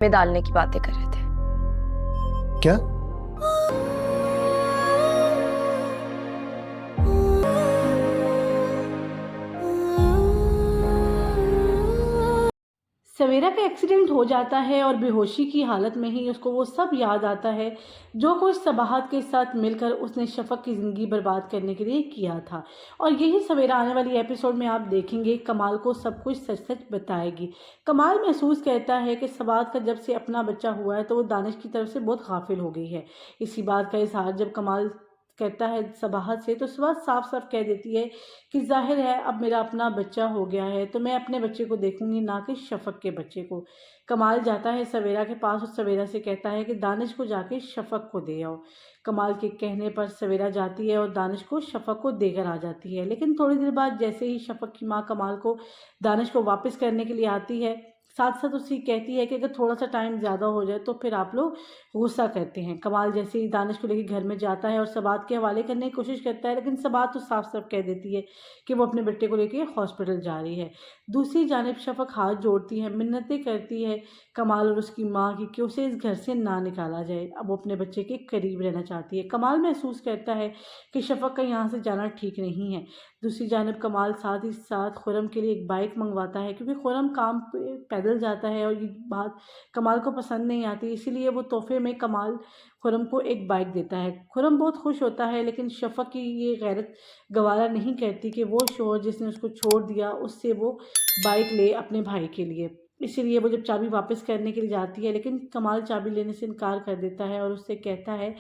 में डालने की बातें कर रहे थे। क्या? सवेरा का एक्सीडेंट हो जाता है और बेहोशी की हालत में ही उसको वो सब याद आता है जो कुछ सबाहत के साथ मिलकर उसने शफक की ज़िंदगी बर्बाद करने के लिए किया था। और यही सवेरा आने वाली एपिसोड में आप देखेंगे कमाल को सब कुछ सच सच बताएगी। कमाल महसूस करता है कि सबाहत का जब से अपना बच्चा हुआ है तो वो दानिश की तरफ से बहुत गाफिल हो गई है। इसी बात का इजहार जब कमाल कहता है सबाहत से तो सबाहत साफ साफ कह देती है कि जाहिर है अब मेरा अपना बच्चा हो गया है तो मैं अपने बच्चे को देखूंगी, ना कि शफक के बच्चे को। कमाल जाता है सवेरा के पास और सवेरा से कहता है कि दानिश को जाके शफक को दे आओ। कमाल के कहने पर सवेरा जाती है और दानिश को शफक को देकर आ जाती है। लेकिन थोड़ी देर बाद जैसे ही शफक की माँ कमाल को दानिश को वापस करने के लिए आती है, साथ साथ उससे कहती है कि अगर थोड़ा सा टाइम ज़्यादा हो जाए तो फिर आप लोग गुस्सा करते हैं। कमाल जैसे ही दानिश को लेकर घर में जाता है और सबात के हवाले करने की कोशिश करता है, लेकिन सबात तो साफ साफ कह देती है कि वो अपने बेटे को लेकर हॉस्पिटल जा रही है। दूसरी जानिब शफक हाथ जोड़ती है, मिन्नतें करती है कमाल और उसकी माँ की कि उसे इस घर से ना निकाला जाए। अब वो अपने बच्चे के करीब रहना चाहती है। कमाल महसूस करता है कि शफक का यहाँ से जाना ठीक नहीं है। दूसरी जानिब कमाल साथ ही साथ खुरम के लिए एक बाइक मंगवाता है, क्योंकि खुरम काम पे पैदल जाता है और ये बात कमाल को पसंद नहीं आती, इसीलिए वो तोहफे में कमाल खुरम को एक बाइक देता है। खुरम बहुत खुश होता है, लेकिन शफक की ये गैरत गवारा नहीं करती कि वो शोहर जिसने उसको छोड़ दिया उससे वो बाइक ले अपने भाई के लिए। इसीलिए वो जब चाबी वापस करने के लिए जाती है, लेकिन कमाल चाबी लेने से इनकार कर देता है और उससे कहता है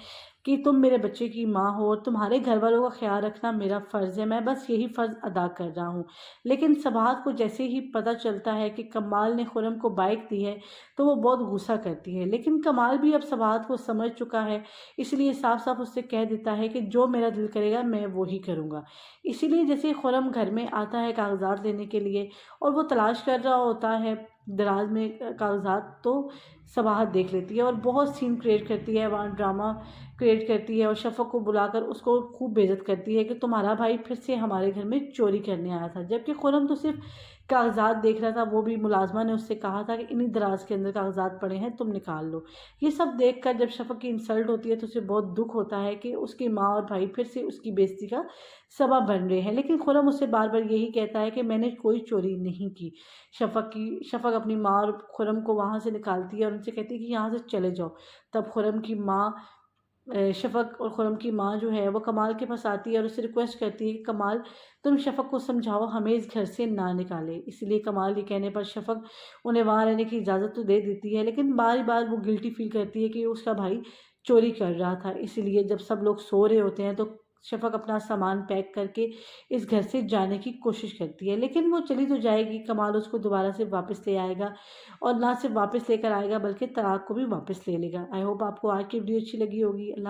कि तुम मेरे बच्चे की माँ हो और तुम्हारे घर वालों का ख्याल रखना मेरा फ़र्ज़ है, मैं बस यही फ़र्ज़ अदा कर रहा हूँ। लेकिन सबाहत को जैसे ही पता चलता है कि कमाल ने खुरम को बाइक दी है तो वो बहुत गुस्सा करती है, लेकिन कमाल भी अब सबाहत को समझ चुका है, इसलिए साफ साफ उससे कह देता है कि जो मेरा दिल करेगा मैं वो ही करूँगा। इसीलिए जैसे खुरम घर में आता है कागजात लेने के लिए और वो तलाश कर रहा होता है दराज में कागजात, तो सबाहत देख लेती है और बहुत सीन क्रिएट करती है, वहाँ ड्रामा क्रिएट करती है और शफक को बुलाकर उसको खूब बेइज्जत करती है कि तुम्हारा भाई फिर से हमारे घर में चोरी करने आया था, जबकि खुरम तो सिर्फ कागजात देख रहा था। वो भी मुलाजमा ने उससे कहा था कि इन्हीं दराज के अंदर कागजात पड़े हैं, तुम निकाल लो। ये सब देखकर जब शफक की इंसल्ट होती है तो उसे बहुत दुख होता है कि उसकी माँ और भाई फिर से उसकी बेइज्जती का सबब बन रहे हैं, लेकिन खुरम उससे बार बार यही कहता है कि मैंने कोई चोरी नहीं की। शफक अपनी माँ और खुरम को वहाँ से निकालती है और उनसे कहती है कि यहाँ से चले जाओ। तब खुरम की माँ शफक और खुरम की माँ जो है वो कमाल के पास आती है और उससे रिक्वेस्ट करती है कि कमाल तुम शफक को समझाओ हमें इस घर से ना निकाले। इसलिए कमाल के कहने पर शफक उन्हें वहाँ रहने की इजाज़त तो दे देती है, लेकिन बार बार वो गिल्टी फील करती है कि उसका भाई चोरी कर रहा था। इसीलिए जब सब लोग सो रहे होते हैं तो शफक अपना सामान पैक करके इस घर से जाने की कोशिश करती है, लेकिन वो चली तो जाएगी, कमाल उसको दोबारा से वापस ले आएगा और ना सिर्फ वापस लेकर आएगा बल्कि तलाक को भी वापस ले लेगा। आई होप आपको आज की वीडियो अच्छी लगी होगी।